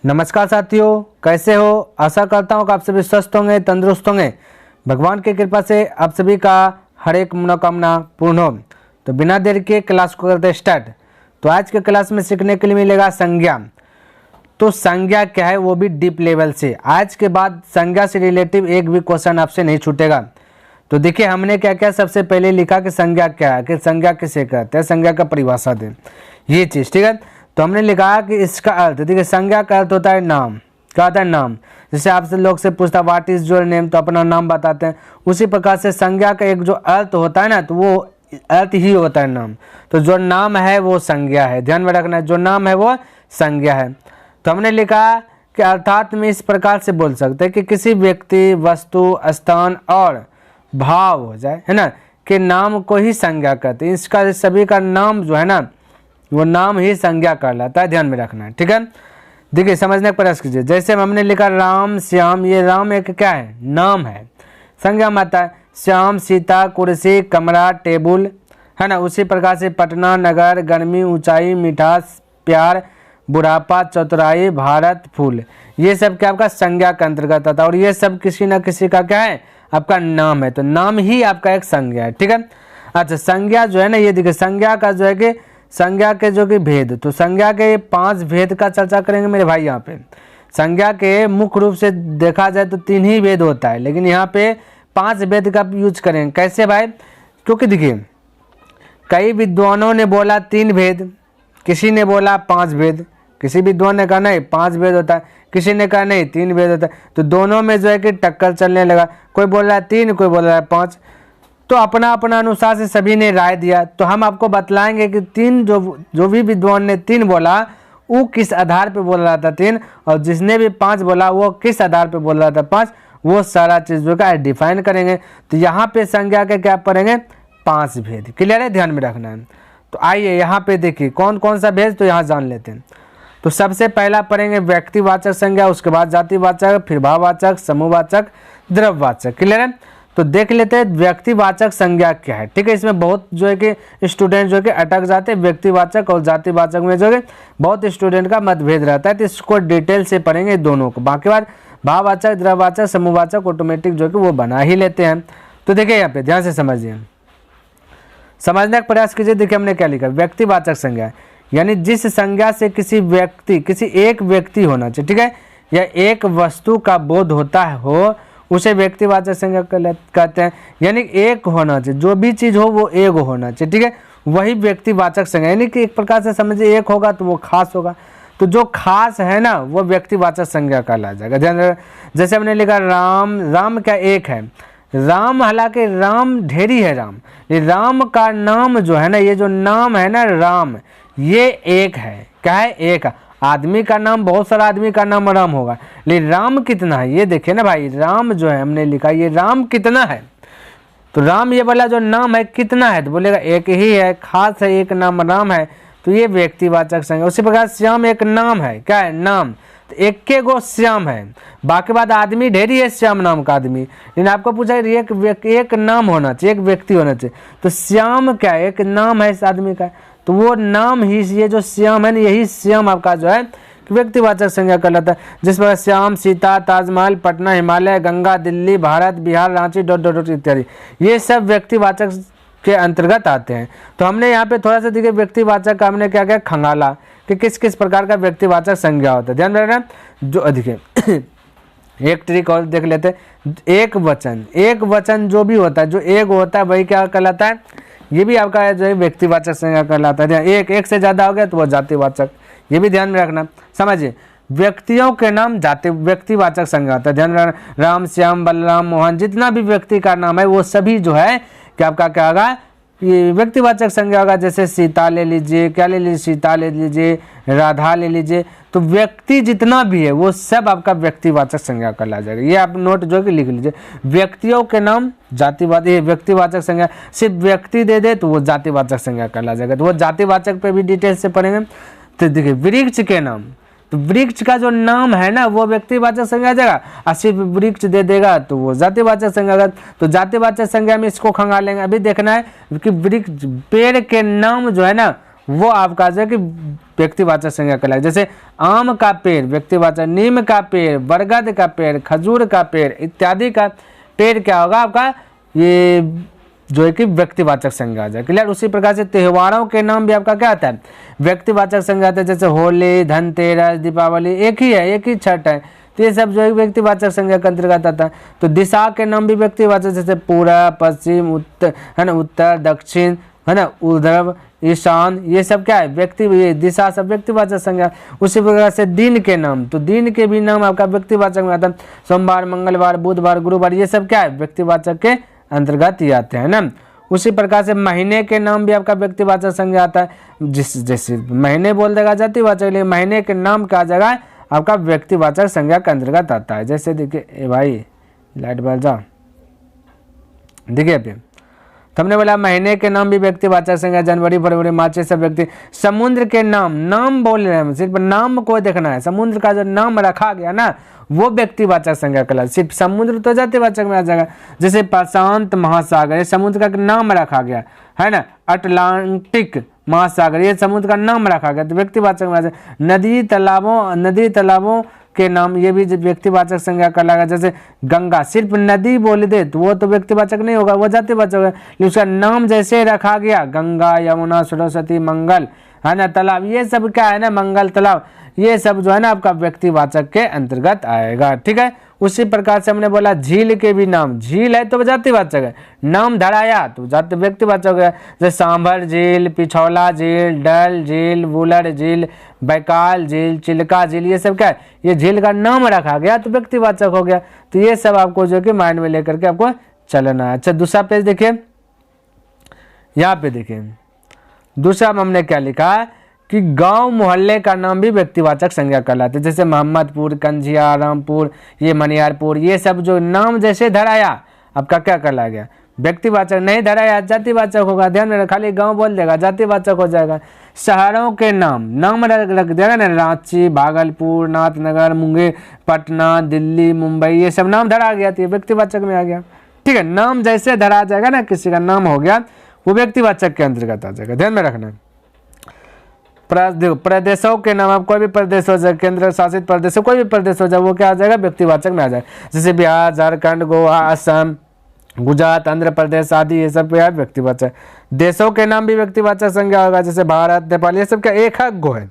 नमस्कार साथियों, कैसे हो। आशा करता हूँ कि आप सभी स्वस्थ होंगे, तंदुरुस्त होंगे। भगवान की कृपा से आप सभी का हर एक मनोकामना पूर्ण हो। तो बिना देर के क्लास को करते स्टार्ट। तो आज के क्लास में सीखने के लिए मिलेगा संज्ञा। तो संज्ञा क्या है वो भी डीप लेवल से। आज के बाद संज्ञा से रिलेटिव एक भी क्वेश्चन आपसे नहीं छूटेगा। तो देखिए हमने क्या क्या सबसे पहले लिखा कि संज्ञा क्या है, कि संज्ञा किसे कहते हैं, संज्ञा का परिभाषा दें, ये चीज़ ठीक है। तो हमने लिखा कि इसका अर्थ, देखिए संज्ञा का अर्थ होता है नाम। क्या होता है? नाम। जैसे आपसे लोग से पूछता व्हाट इज योर नेम, तो अपना नाम बताते हैं। उसी प्रकार से संज्ञा का एक जो अर्थ होता है ना, तो वो अर्थ ही होता है नाम। तो जो नाम है वो संज्ञा है, ध्यान में रखना है, जो नाम है वो संज्ञा है। तो हमने लिखा कि अर्थात में इस प्रकार से बोल सकते हैं कि किसी व्यक्ति, वस्तु, स्थान और भाव हो जाए, है ना, कि नाम को ही संज्ञा कहते हैं। इसका सभी का नाम जो है ना, वो नाम ही संज्ञा कहलाता है, ध्यान में रखना है, ठीक है। देखिए समझने का प्रयास कीजिए। जैसे हमने लिखा राम, श्याम, ये राम एक क्या है? नाम है। संज्ञा में आता है श्याम, सीता, कुर्सी, कमरा, टेबुल, है ना। उसी प्रकार से पटना, नगर, गर्मी, ऊंचाई, मिठास, प्यार, बुढ़ापा, चतुराई, भारत, फूल, ये सब क्या आपका संज्ञा के अंतर्गत आता है। और ये सब किसी न किसी का क्या है? आपका नाम है। तो नाम ही आपका एक संज्ञा है, ठीक है। अच्छा, संज्ञा जो है ना, ये देखिए संज्ञा का जो है कि संज्ञा के जो कि भेद, तो संज्ञा के 5 भेद का चर्चा करेंगे मेरे भाई। यहाँ पे संज्ञा के मुख्य रूप से देखा जाए तो 3 ही भेद होता है, लेकिन यहाँ पे 5 भेद का यूज करेंगे। कैसे भाई? क्योंकि देखिए कई विद्वानों ने बोला 3 भेद, किसी ने बोला 5 भेद। किसी विद्वान ने कहा नहीं 5 भेद होता है, किसी ने कहा नहीं 3 भेद होता है। तो दोनों में जो है कि टक्कर चलने लगा, कोई बोल रहा है 3, कोई बोल रहा है 5। तो अपना अपना अनुसार से सभी ने राय दिया। तो हम आपको बतलाएंगे कि 3 जो भी विद्वान ने 3 बोला वो किस आधार पे बोल रहा था 3, और जिसने भी 5 बोला वो किस आधार पे बोल रहा था 5, वो सारा चीज़ों का डिफाइन करेंगे। तो यहाँ पे संज्ञा के क्या पढ़ेंगे? 5 भेद। क्लियर है? ध्यान में रखना है। तो आइए यहाँ पे देखिए कौन कौन सा भेद, तो यहाँ जान लेते हैं। तो सबसे पहला पढ़ेंगे व्यक्तिवाचक संज्ञा, उसके बाद जातिवाचक, फिर भाववाचक, समूहवाचक, द्रव्यवाचक। क्लियर है? तो देख लेते हैं व्यक्तिवाचक संज्ञा क्या है, ठीक है। इसमें बहुत जो है कि स्टूडेंट जो है कि अटक जाते हैं। व्यक्तिवाचक और जातिवाचक में जो है बहुत स्टूडेंट का मतभेद रहता है, तो इसको डिटेल से पढ़ेंगे दोनों को। बाकी बात भाववाचक, द्रव्यवाचक, समूहवाचक ऑटोमेटिक जो है कि वो बना ही लेते हैं। तो देखिए यहाँ पे ध्यान से समझिए, समझने का प्रयास कीजिए। देखिए हमने क्या लिखा, व्यक्तिवाचक संज्ञा यानी जिस संज्ञा से किसी व्यक्ति, किसी एक व्यक्ति होना चाहिए, ठीक है, या एक वस्तु का बोध होता है हो, उसे व्यक्तिवाचक संज्ञा कहते हैं। यानी एक होना चाहिए, जो भी चीज़ हो वो एक होना चाहिए, ठीक है, वही व्यक्तिवाचक संज्ञा। यानी कि एक प्रकार से समझिए एक होगा तो वो खास होगा, तो जो खास है ना वो व्यक्तिवाचक संज्ञा कहला जाएगा। ध्यान रखना। जैसे हमने लिखा राम, राम क्या एक है? राम, हालांकि राम ढेरी है राम, ये राम का नाम जो है ना, ये जो नाम है ना राम, ये एक है। क्या है? एक है। आदमी का नाम, बहुत सारा आदमी का नाम राम होगा, लेकिन राम कितना है ये देखिए ना भाई। राम जो है हमने लिखा, ये राम कितना है? तो राम ये वाला जो नाम है कितना है? तो बोलेगा एक ही है, खास है, एक नाम राम है, तो ये व्यक्तिवाचक संज्ञा। उसी प्रकार श्याम एक नाम है। क्या है? नाम। तो एक के गो श्याम है, बाकी बात आदमी ढेरी है श्याम नाम का आदमी, लेकिन आपको पूछा एक नाम होना चाहिए, एक व्यक्ति होना चाहिए। तो श्याम क्या है? एक नाम है इस आदमी का, तो वो नाम ही, ये जो श्याम है ना, यही श्याम आपका जो है व्यक्तिवाचक संज्ञा कहलाता है। जिस प्रकार श्याम, सीता, ताजमहल, पटना, हिमालय, गंगा, दिल्ली, भारत, बिहार, रांची डॉट इत्यादि, ये सब व्यक्तिवाचक के अंतर्गत आते हैं। तो हमने यहाँ पे थोड़ा सा देखिए व्यक्तिवाचक का हमने क्या क्या खंगाला कि किस किस प्रकार का व्यक्तिवाचक संज्ञा होता है। ध्यान रखना। जो देखिए एक ट्रिक और देख लेते हैं। एक वचन, एक वचन जो भी होता है, जो एक होता है वही क्या कहलाता है? ये भी आपका जो है व्यक्तिवाचक संज्ञा कहलाता है। एक से ज़्यादा हो गया तो वह जातिवाचक, ये भी ध्यान में रखना। समझिए व्यक्तियों के नाम व्यक्तिवाचक संज्ञा होता है। ध्यान रखना। राम, श्याम, बलराम, मोहन, जितना भी व्यक्ति का नाम है वो सभी जो है कि आपका क्या होगा? ये व्यक्तिवाचक संज्ञा होगा। जैसे सीता ले लीजिए, क्या ले लीजिए? सीता ले लीजिए, राधा ले लीजिए, तो व्यक्ति जितना भी है वो सब आपका व्यक्तिवाचक संज्ञा कहला जाएगा। ये आप नोट जो कि लिख लीजिए। व्यक्तियों के नाम जातिवाचक, ये व्यक्तिवाचक संज्ञा। सिर्फ व्यक्ति दे दे तो वो जातिवाचक संज्ञा कहला जाएगा। तो वो जातिवाचक पे भी डिटेल से पढ़ेंगे। तो देखिए वृक्ष के नाम, तो वृक्ष का जो नाम है ना वो व्यक्तिवाचक संज्ञा आ जाएगा, और सिर्फ वृक्ष दे देगा तो वो जातिवाचक संज्ञा। तो जातिवाचक संज्ञा में इसको खंगालेंगे। अभी देखना है कि वृक्ष, पेड़ के नाम जो है ना वो आपका जो है कि व्यक्तिवाचक संज्ञा कहलाएगा। जैसे आम का पेड़ व्यक्तिवाचक, नीम का पेड़, बरगद का पेड़, खजूर का पेड़ इत्यादि का पेड़ क्या होगा आपका, ये जो है कि व्यक्तिवाचक संज्ञा आ जाए। क्लियर। उसी प्रकार से त्योहारों के नाम भी आपका क्या आता है, व्यक्तिवाचक संज्ञा आता है। जैसे होली, धनतेरस, दीपावली एक ही है, एक ही छठ है, तो ये सब जो है व्यक्तिवाचक संज्ञा के अंतर्गत आता है। तो दिशा के नाम भी व्यक्तिवाचक, जैसे पूर्व, पश्चिम, उत्तर है ना, उत्तर, दक्षिण है ना, ऊर्ध्व, ईशान, ये सब क्या है व्यक्ति, ये दिशा सब व्यक्तिवाचक संज्ञा। उसी प्रकार से दिन के नाम, तो दिन के भी नाम आपका व्यक्तिवाचक में आता है। सोमवार, मंगलवार, बुधवार, गुरुवार, ये सब क्या है व्यक्तिवाचक के अंतर्गत ही आते हैं ना। उसी प्रकार से महीने के नाम भी आपका व्यक्तिवाचक संज्ञा आता है। जैसे महीने बोल देगा जातिवाचक, लेकिन महीने के नाम का जगह आपका व्यक्तिवाचक संज्ञा के अंतर्गत आता है। जैसे देखिए भाई लाइट बढ़ जा, देखिए अभी तो हमने बोला महीने के नाम भी व्यक्तिवाचक संज्ञा, जनवरी, फरवरी, मार्च, सब व्यक्ति। समुद्र के नाम बोल रहे हैं, सिर्फ नाम को देखना है। समुद्र का जो नाम रखा गया ना वो व्यक्तिवाचक संज्ञा कहलाता है। सिर्फ समुद्र तो जातिवाचक में आ जाएगा। जैसे प्रशांत महासागर, ये समुद्र का नाम रखा गया है ना। अटलांटिक महासागर, ये समुद्र का नाम रखा गया, तो व्यक्तिवाचक में आ जाएगा। नदी तालाबों के नाम, ये भी व्यक्तिवाचक संज्ञा कहलाएगा। जैसे गंगा, सिर्फ नदी बोल दे तो वो तो व्यक्तिवाचक नहीं होगा, वो जातिवाचक होगा। लेकिन उसका नाम जैसे रखा गया, गंगा, यमुना, सरस्वती, मंगल है ना, तालाब, ये सब क्या है ना, मंगल, तालाब, ये सब जो है ना आपका व्यक्तिवाचक के अंतर्गत आएगा। ठीक है। उसी प्रकार से हमने बोला झील के भी नाम, झील है तो जातिवाचक है, नाम धराया तो जाति व्यक्तिवाचक है। जैसे सांभर झील, पिछौला झील, डल झील, वुलर झील, बैकाल झील, चिल्का झील, ये सब क्या है, ये झील का नाम रखा गया तो व्यक्तिवाचक हो गया। तो ये सब आपको जो कि माइंड में लेकर के आपको चलना है। अच्छा दूसरा पेज देखिए, यहाँ पे देखिए दूसरा में हमने क्या लिखा है कि गांव मोहल्ले का नाम भी व्यक्तिवाचक संज्ञा कहलाते हैं। जैसे मोहम्मदपुर, कंझिया, रामपुर, ये मनियारपुर, ये सब जो नाम जैसे धराया आपका क्या कहला गया, व्यक्तिवाचक। नहीं धराया जातिवाचक होगा। ध्यान में खाली गांव बोल देगा जातिवाचक हो जाएगा। शहरों के नाम रख देगा ना, रांची, भागलपुर, नाथनगर, मुंगेर, पटना, दिल्ली, मुंबई, ये सब नाम धरा गया तो व्यक्तिवाचक में आ गया। ठीक है। नाम जैसे धरा जाएगा ना, किसी का नाम हो गया वो व्यक्तिवाचक के अंतर्गत आ जाएगा। ध्यान में रखना। प्रदेशों के नाम, आप कोई भी प्रदेश हो जाए, केंद्र शासित प्रदेश, कोई भी प्रदेश हो जाए, वो क्या आ जाएगा व्यक्तिवाचक में आ जाएगा। जैसे बिहार, झारखंड, गोवा, असम, गुजरात, आंध्र प्रदेश आदि, ये सब क्या है व्यक्तिवाचक। देशों के नाम भी व्यक्तिवाचक संज्ञा होगा। जैसे भारत, नेपाल, ये सब क्या एक गो है,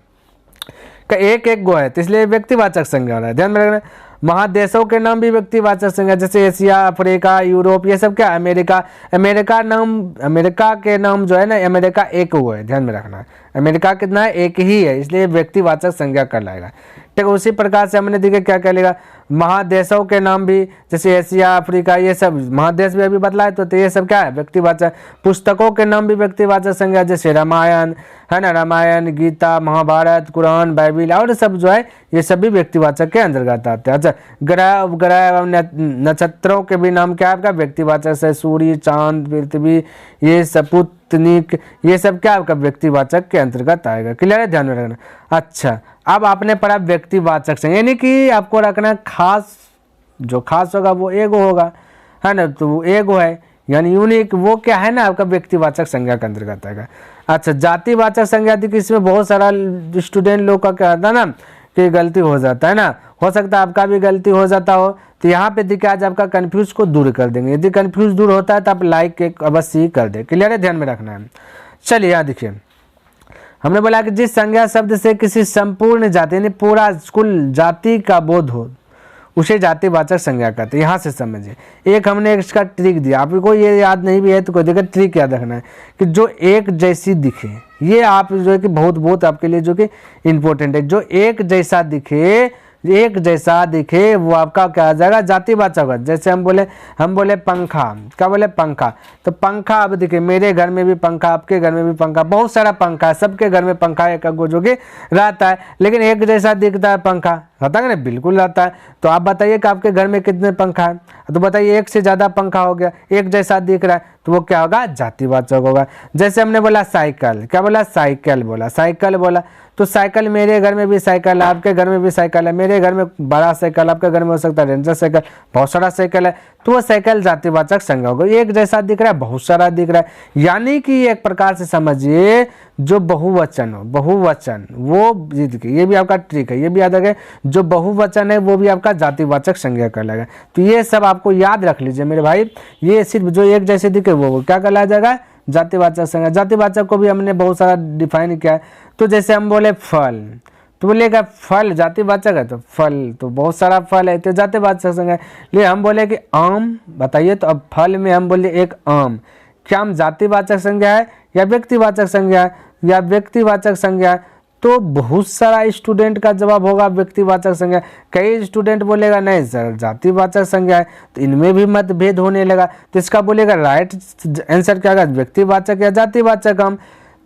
एक गो है, तो इसलिए व्यक्तिवाचक संज्ञा हो रहा है। ध्यान में रखना। महादेशों के नाम भी व्यक्तिवाचक संज्ञा, जैसे एशिया, अफ्रीका, यूरोप, ये सब क्या, अमेरिका अमेरिका के नाम जो है ना, अमेरिका एक वो है। ध्यान में रखना, अमेरिका कितना है, एक ही है, इसलिए व्यक्तिवाचक संज्ञा कहलाएगा। ठीक है। उसी प्रकार से हमने देखिए क्या कहलेगा, महादेशों के नाम भी, जैसे एशिया, अफ्रीका, ये सब महादेश भी अभी बतलाए तो ये सब क्या है व्यक्तिवाचक। पुस्तकों के नाम भी व्यक्तिवाचक संज्ञा, जैसे रामायण है ना, रामायण, गीता, महाभारत, कुरान, बाइबिल और सब जो है ये सभी व्यक्तिवाचक के अंतर्गत आते हैं। अच्छा ग्रह एवं नक्षत्रों के भी नाम क्या है आपका व्यक्तिवाचक से, सूर्य, चांद, पृथ्वी, ये सपुतनिक, ये सब क्या आपका व्यक्तिवाचक के अंतर्गत आएगा। क्लियर है, ध्यान में रखना। अच्छा अब आपने पढ़ा व्यक्तिवाचक संज्ञा, यानी कि आपको रखना खास, जो खास होगा वो एगो होगा है ना, तो वो एगो है यानी यूनिक, वो क्या है ना आपका व्यक्तिवाचक संज्ञा के अंतर्गत आएगा। अच्छा जातिवाचक संज्ञा थी कि इसमें बहुत सारा स्टूडेंट लोग का क्या होता है ना कि गलती हो जाता है ना, हो सकता है आपका भी गलती हो जाता हो, तो यहाँ पे देखिए आज आपका कंफ्यूज को दूर कर देंगे। यदि कंफ्यूज दूर होता है तो आप लाइक एक अवश्य ही कर दे। क्लियर है, ध्यान में रखना है। चलिए यहाँ देखिए हमने बोला कि जिस संज्ञा शब्द से किसी संपूर्ण जाति यानी पूरा कुल जाति का बोध हो उसे जातिवाचक संज्ञा कहते हैं। यहाँ से समझिए, एक हमने इसका ट्रिक दिया, आपको ये याद नहीं भी है तो कोई देखिए ट्रिक याद रखना है कि जो एक जैसी दिखे, ये आप जो है कि बहुत आपके लिए जो कि इम्पोर्टेंट है। जो एक जैसा दिखे वो आपका क्या आ जाएगा जातिवाचक होगा। जैसे हम बोले पंखा, क्या बोले पंखा, तो पंखा अब देखिए मेरे घर में भी पंखा, आपके घर में भी पंखा, बहुत सारा पंखा है, सबके घर में पंखा एक गो जो कि रहता है, लेकिन एक जैसा दिखता है पंखा, रहता है ना, बिल्कुल रहता है। तो आप बताइए कि आपके घर में कितने पंखा है, तो बताइए एक से ज़्यादा पंखा हो गया, एक जैसा दिख रहा है, तो वो क्या होगा जातिवाचक होगा। जैसे हमने बोला साइकिल, क्या बोला साइकिल बोला, तो साइकिल मेरे घर में भी साइकिल है, आपके घर में भी साइकिल है, मेरे घर में बड़ा साइकिल, आपके घर में हो सकता है रेंजर साइकिल, बहुत सारा साइकिल है, तो वो साइकिल जातिवाचक संज्ञा होगा। एक जैसा दिख रहा है, बहुत सारा दिख रहा है, यानी कि एक प्रकार से समझिए जो बहुवचन हो, बहुवचन वो जीत के, ये भी आपका ट्रिक है, ये भी याद रखें, जो बहुवचन है वो भी आपका जातिवाचक संज्ञा कहलाएगा। तो ये सब आपको याद रख लीजिए मेरे भाई, ये सिर्फ जो एक जैसे दिखे वो क्या कहलाया जाएगा, जातिवाचक संज्ञा। जातिवाचक को भी हमने बहुत सारा डिफाइन किया है। तो जैसे हम बोले फल, तो बोलिएगा फल जातिवाचक है, तो फल तो बहुत सारा फल है तो जातिवाचक संज्ञा है। ले हम बोले कि आम, बताइए, तो अब फल में हम बोले एक आम, क्या हम जातिवाचक संज्ञा है या व्यक्तिवाचक संज्ञा है, या व्यक्तिवाचक संज्ञा है? तो बहुत सारा स्टूडेंट का जवाब होगा व्यक्तिवाचक संज्ञा। कई स्टूडेंट बोलेगा नहीं सर जातिवाचक संज्ञा है, तो इनमें भी मतभेद होने लगा। तो इसका बोलेगा राइट आंसर क्या होगा, व्यक्तिवाचक या जातिवाचक। हम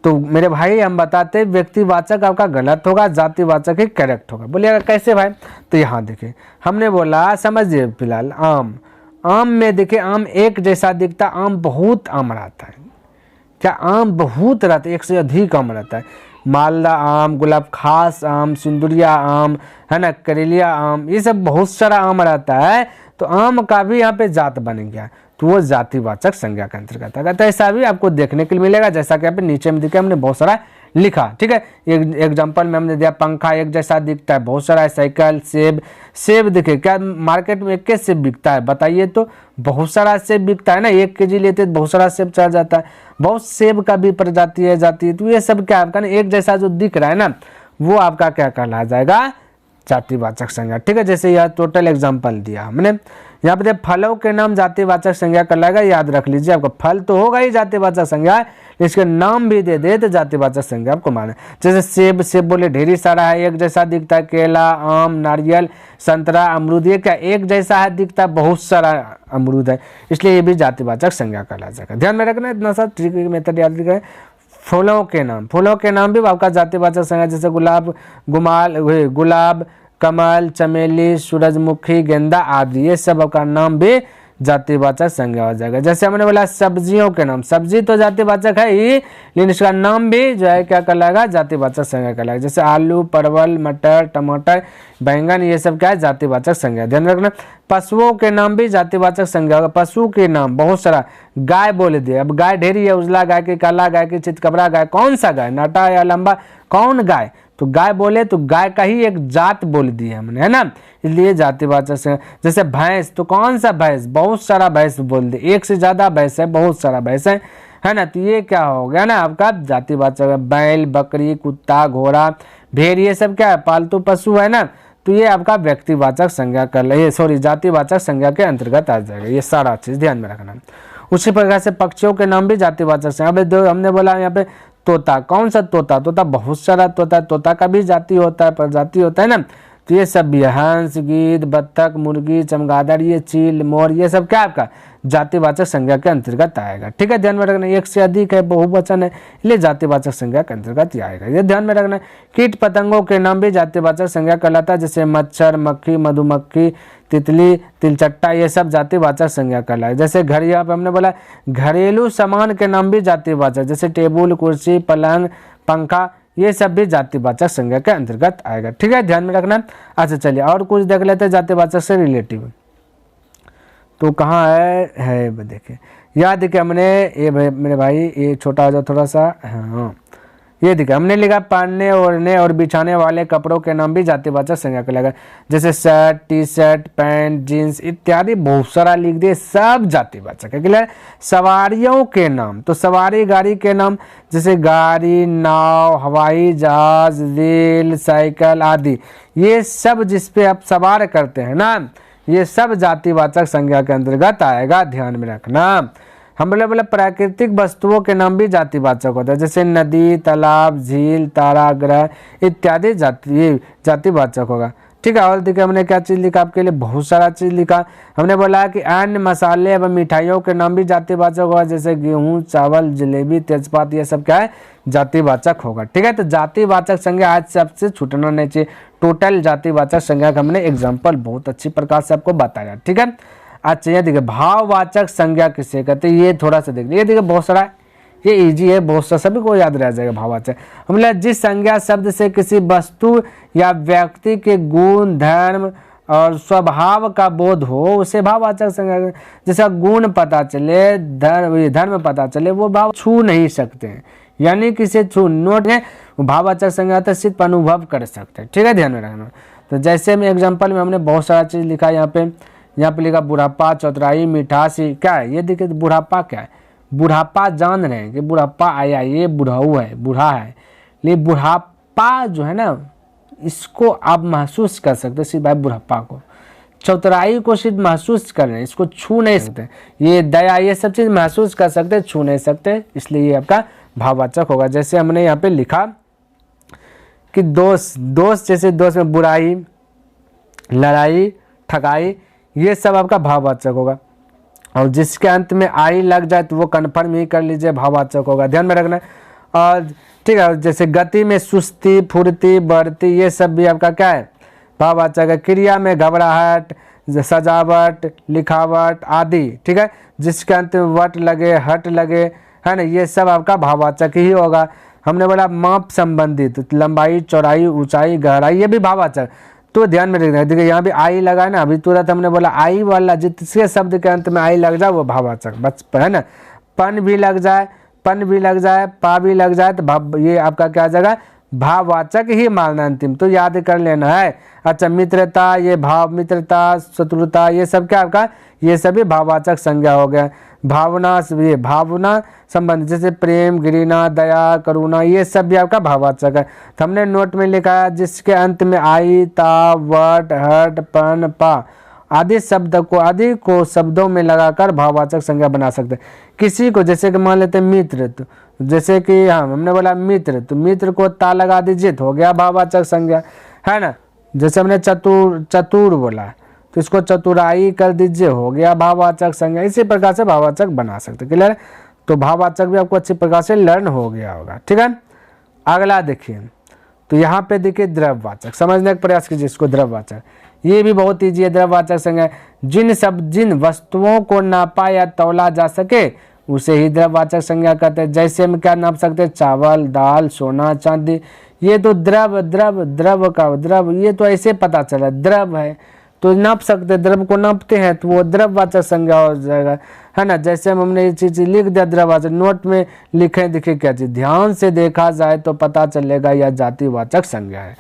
तो मेरे भाई हम बताते व्यक्तिवाचक आपका गलत होगा, जातिवाचक ही करेक्ट होगा। बोलिएगा कैसे भाई, तो यहाँ देखिए हमने बोला, समझिए फिलहाल आम, आम में देखिए आम एक जैसा दिखता, आम बहुत आम रहता है, क्या आम बहुत रहता है, एक से अधिक आम रहता है। मालदा आम, गुलाब खास आम, सिंदुरिया आम, है ना, करेलिया आम, ये सब बहुत सारा आम रहता है। तो आम का भी यहाँ पे जात बन गया, तो वो जातिवाचक संज्ञा के अंतर्गत आएगा। तो ऐसा भी आपको देखने के लिए मिलेगा, जैसा कि यहाँ पे नीचे में दिखा हमने बहुत सारा लिखा, ठीक है। एक एग्जांपल में हमने दिया पंखा एक जैसा दिखता है, बहुत सारा है, साइकिल, सेब, सेब देखिए क्या मार्केट में एक सेब बिकता है, बताइए तो, बहुत सारा सेब बिकता है ना, 1 केजी लेते तो बहुत सारा सेब चल जाता है, बहुत सेब का भी प्रजाति है, जाती है। तो ये सब क्या आपका ना एक जैसा जो दिख रहा है ना, वो आपका क्या कहलाया जाएगा, जातिवाचक संज्ञा, ठीक है। जैसे यह टोटल एग्जाम्पल दिया हमने, यहाँ पे फलों के नाम जातिवाचक संज्ञा कहलाएगा, याद रख लीजिए। आपका फल तो होगा ही जातिवाचक संज्ञा, इसके नाम भी दे दे तो जातिवाचक संज्ञा आपको माने। जैसे सेब, सेब बोले ढेरी सारा है, एक जैसा दिखता है, केला, आम, नारियल, संतरा, अमरूद, ये क्या एक जैसा है दिखता है, बहुत सारा अमरूद है, इसलिए ये भी जातिवाचक संज्ञा कहला जाएगा। ध्यान में रखना इतना सा ट्रिक मेथड याद रखें। फूलों के नाम, फूलों के नाम भी आपका जातिवाचक संज्ञा, जैसे गुलाब, गुलाब, कमल, चमेली, सूरजमुखी, गेंदा आदि, ये सब आपका नाम भी जातिवाचक संज्ञा हो जाएगा। जैसे हमने बोला सब्जियों के नाम, सब्जी तो जातिवाचक है ही, लेकिन इसका नाम भी जो है क्या कहलाएगा, जातिवाचक संज्ञा कहलाएगा। जैसे आलू, परवल, मटर, टमाटर, बैंगन, ये सब क्या है, जातिवाचक संज्ञा। ध्यान रखना। पशुओं के नाम भी जातिवाचक संज्ञा होगा। पशु के नाम बहुत सारा, गाय बोले दिए, अब गाय ढेरी है, उजला गाय की, काला गाय की, चितकबरा गाय, कौन सा गाय, नाटा या लंबा, कौन गाय, तो गाय बोले तो गाय का ही एक जात बोल दी है हमने, है ना, इसलिए जातिवाचक संज्ञा। जैसे भैंस, तो कौन सा भैंस, बहुत सारा भैंस बोल दे, एक से ज्यादा भैंस है, बहुत सारा भैंस है ना, तो ये क्या हो गया ना आपका जातिवाचक। बैल, बकरी, कुत्ता, घोड़ा, भेड़, ये सब क्या है, पालतू पशु है ना, तो ये आपका व्यक्तिवाचक संज्ञा कर ये सॉरी जातिवाचक संज्ञा के अंतर्गत आ जाएगा। ये सारा चीज ध्यान में रखना। उसी प्रकार से पक्षियों के नाम भी जातिवाचक संज्ञा। अब हमने बोला यहाँ पे तोता, कौन सा तोता, तोता बहुत सारा तोता, तोता का भी जाति होता है, प्रजाति होता है ना, तो ये सब भी हंस, गीद, बत्तख, मुर्गी, चमगादड़, ये चील, मोर, ये सब क्या आपका जातिवाचक संज्ञा के अंतर्गत आएगा, ठीक है। ध्यान में रखना, एक से अधिक है, बहुवचन है, इसलिए जातिवाचक संज्ञा के अंतर्गत ही आएगा, ये ध्यान में रखना। कीट पतंगों के नाम भी जातिवाचक संज्ञा कहलाता है, जैसे मच्छर, मक्खी, मधुमक्खी, तितली, तिलचट्टा, ये सब जातिवाचक संज्ञा कहलाए। जैसे घर, यहाँ पे हमने बोला घरेलू सामान के नाम भी जातिवाचक, जैसे टेबुल, कुर्सी, पलंग, पंखा, ये सब भी जातिवाचक संज्ञा के अंतर्गत आएगा, ठीक है, ध्यान में रखना। अच्छा चलिए और कुछ देख लेते हैं जातिवाचक से रिलेटिव। तो कहाँ है देखिए, याद देखिए हमने ये मेरे भाई, ये छोटा हो जाए थोड़ा सा, हाँ ये देखिए हमने लिखा पहनने, ओढ़ने और बिछाने वाले कपड़ों के नाम भी जातिवाचक संज्ञा कहलाएगा, जैसे shirt, T shirt, pant, jeans इत्यादि बहुत सारा लिख दिए, सब जातिवाचक है। क्लियर। सवारियों के नाम, तो सवारी गाड़ी के नाम, जैसे गाड़ी, नाव, हवाई जहाज, रेल, साइकिल आदि, ये सब जिसपे आप सवार करते हैं ना, ये सब जातिवाचक संज्ञा के अंतर्गत आएगा, ध्यान में रखना। हम बोले प्राकृतिक वस्तुओं के नाम भी जातिवाचक होता है, जैसे नदी, तालाब, झील, तारा, ग्रह इत्यादि जातिवाचक होगा, ठीक है। और देखिए हमने क्या चीज लिखा आपके लिए, बहुत सारा चीज लिखा। हमने बोला कि अन्य मसाले एवं मिठाइयों के नाम भी जातिवाचक होगा, जैसे गेहूं, चावल, जलेबी, तेजपात, ये सब क्या है, जातिवाचक होगा, ठीक है। तो जातिवाचक संज्ञा आज से आपसे छूटना नहीं चाहिए। टोटल जातिवाचक संज्ञा का हमने एग्जाम्पल बहुत अच्छी प्रकार से आपको बताया, ठीक है। अच्छा ये देखिए भाववाचक संज्ञा किसे कहते हैं, ये थोड़ा सा देख लीजिए, ये देखिए बहुत सारा, ये इजी है, बहुत सा सभी को याद रह जाएगा। भाववाचक हमने जिस संज्ञा शब्द से किसी वस्तु या व्यक्ति के गुण, धर्म और स्वभाव का बोध हो उसे भाववाचक संज्ञा। जैसा गुण पता चले, धर्म पता चले, वो भाव छू नहीं सकते हैं, यानी किसे छू नोट में भाववाचक संज्ञा आता है, सिर्फ अनुभव कर सकते हैं। ठीक है, ध्यान में रखना। तो जैसे में एग्जाम्पल में हमने बहुत सारा चीज़ लिखा है यहाँ पे लिखा बुढ़ापा, चौतराई, मिठासी। क्या है ये? देखिए बुढ़ापा क्या है, बुढ़ापा जान रहे हैं कि बुढ़ापा आया, ये बुढ़ाऊ है, बूढ़ा है, लेकिन बुढ़ापा जो है ना इसको आप महसूस कर सकते सिर्फ भाई बुढ़ापा को। चौतराई को सिर्फ महसूस कर रहे हैं, इसको छू नहीं सकते। ये दया, ये सब चीज़ महसूस कर सकते, छू नहीं सकते, इसलिए ये आपका भाववाचक होगा। जैसे हमने यहाँ पे लिखा कि दोस्त, दोस्त जैसे दोस्त में बुराई, लड़ाई, ठगाई, ये सब आपका भाववाचक होगा। और जिसके अंत में आई लग जाए तो वो कन्फर्म ही कर लीजिए, भाववाचक होगा, ध्यान में रखना। और ठीक है, जैसे गति में सुस्ती, फुर्ती, बढ़ती, ये सब भी आपका क्या है? भाववाचक है। क्रिया में घबराहट, सजावट, लिखावट आदि। ठीक है, जिसके अंत में वट लगे, हट लगे, है ना, ये सब आपका भाववाचक ही होगा। हमने बोला माप संबंधित, तो लंबाई, चौड़ाई, ऊंचाई, गहराई, ये भी भाववाचक। तो ध्यान में रखना, देखिए यहाँ भी आई लगा है ना, अभी तुरंत हमने बोला आई वाला जिसके शब्द के अंत में आई लग जाए वो भाववाचक, बस है ना। पन भी लग जाए, पन भी लग जाए, पा भी लग जाए तो ये आपका क्या आ जाएगा? भाववाचक ही मानना अंतिम, तो याद कर लेना है। अच्छा, मित्रता, ये भाव, मित्रता, शत्रुता, ये सब क्या आपका? ये सभी भाववाचक संज्ञा हो गया। भावना, ये भावना संबंध, जैसे प्रेम, घृणा, दया, करुणा, ये सब भी आपका भाववाचक है। तो हमने नोट में लिखा है जिसके अंत में आई, ता, वट, हट, पन, पा आदि को शब्दों में लगाकर भाववाचक संज्ञा बना सकते हैं। किसी को, जैसे कि मान लेते हैं मित्र, तो जैसे कि हमने बोला मित्र, तो मित्र को ता लगा दीजिए तो हो गया भाववाचक संज्ञा, है ना। जैसे हमने चतुर बोला तो इसको चतुराई कर दीजिए, हो गया भाववाचक संज्ञा। इसी प्रकार से भाववाचक बना सकते हैं। क्लियर? तो भाववाचक भी आपको अच्छी प्रकार से लर्न हो गया होगा। ठीक है, अगला देखिए, तो यहाँ पे देखिए द्रव्यवाचक, समझने का प्रयास कीजिए इसको। द्रव्यवाचक ये भी बहुत ईजी है। द्रव्यवाचक संज्ञा जिन वस्तुओं को नापा या तौला जा सके उसे ही द्रव्यवाचक संज्ञा कहते हैं। जैसे हम क्या नाप सकते हैं? चावल, दाल, सोना, चांदी, ये तो द्रव, ये तो ऐसे पता चला द्रव है तो नाप सकते, द्रव को नापते हैं तो वो द्रव्यवाचक संज्ञा हो जाएगा, है ना। जैसे हमने ये चीज लिख दिया द्रव्यवाचक, नोट में लिखे, देखिए क्या चीज, ध्यान से देखा जाए तो पता चलेगा यह जातिवाचक संज्ञा है।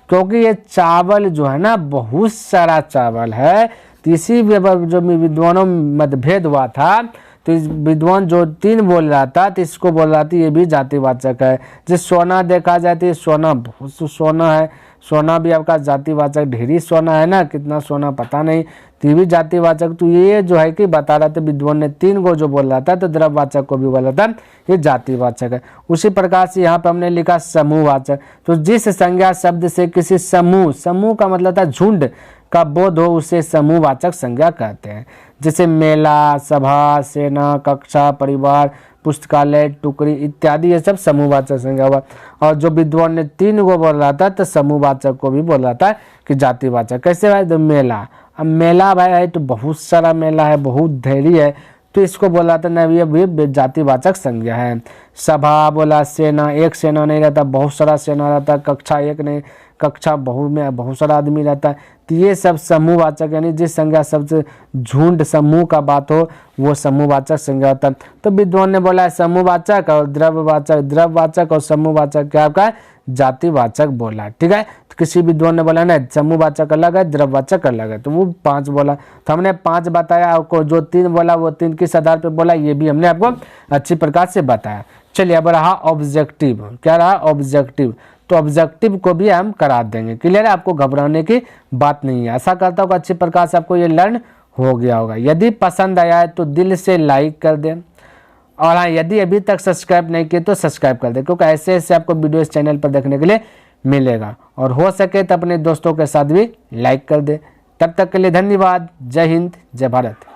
क्योंकि ये चावल जो है ना, बहुत सारा चावल है, तो इसी जो विद्वानों में मतभेद हुआ था, तो इस विद्वान जो 3 बोल रहा था तो इसको बोल रहा था ये भी जातिवाचक है। जिस सोना देखा जाए तो ये सोना, बहुत सोना है, सोना भी आपका जातिवाचक, ढेरी सोना है ना, कितना सोना पता नहीं, तो ये भी जातिवाचक। तो ये जो है कि बता रहा था विद्वान ने 3 को जो बोल रहा था, तो द्रव्यवाचक को भी बोला था ये जातिवाचक है। उसी प्रकार से यहाँ पे हमने लिखा समूहवाचक, तो जिस संज्ञा शब्द से किसी समूह का मतलब था झुंड का बोध हो उसे समूहवाचक संज्ञा कहते हैं। जैसे मेला, सभा, सेना, कक्षा, परिवार, पुस्तकालय, टुकड़ी इत्यादि, ये सब समूहवाचक संज्ञा हुआ। और जो विद्वान ने 3 को बोल रहा था तो समूहवाचक को भी बोल रहा था कि जातिवाचक। कैसे भाई? तो मेला, अब मेला भाई है तो बहुत सारा मेला है, बहुत ढेरी है, तो इसको बोला था ना, ये भी जातिवाचक संज्ञा है। सभा बोला, सेना, एक सेना नहीं रहता, बहुत सारा सेना रहता, कक्षा एक नहीं, कक्षा बहुत सारा आदमी रहता है, तो ये सब समूहवाचक, यानी जिस संज्ञा सबसे झुंड समूह का बात हो वो समूहवाचक संज्ञा होता है। तो विद्वान ने बोला है समूहवाचक और द्रव्यवाचक और समूहवाचक क्या आपका जातिवाचक बोला। ठीक है, तो किसी विद्वान ने बोला ना समूहवाचक अलग है, द्रव्यवाचक अलग है, तो वो 5 बोला, तो हमने 5 बताया। आपको जो 3 बोला वो 3 किस आधार पर बोला ये भी हमने आपको अच्छी प्रकार से बताया। चलिए अब रहा ऑब्जेक्टिव। क्या रहा? ऑब्जेक्टिव। तो ऑब्जेक्टिव को भी हम करा देंगे। क्लियर है? आपको घबराने की बात नहीं है। आशा करता हूँ अच्छी प्रकार से आपको ये लर्न हो गया होगा। यदि पसंद आया है तो दिल से लाइक कर दें, और हाँ, यदि अभी तक सब्सक्राइब नहीं किए तो सब्सक्राइब कर दें, क्योंकि ऐसे ऐसे आपको वीडियो इस चैनल पर देखने के लिए मिलेगा। और हो सके तो अपने दोस्तों के साथ भी लाइक कर दें। तब तक के लिए धन्यवाद। जय हिंद, जय भारत।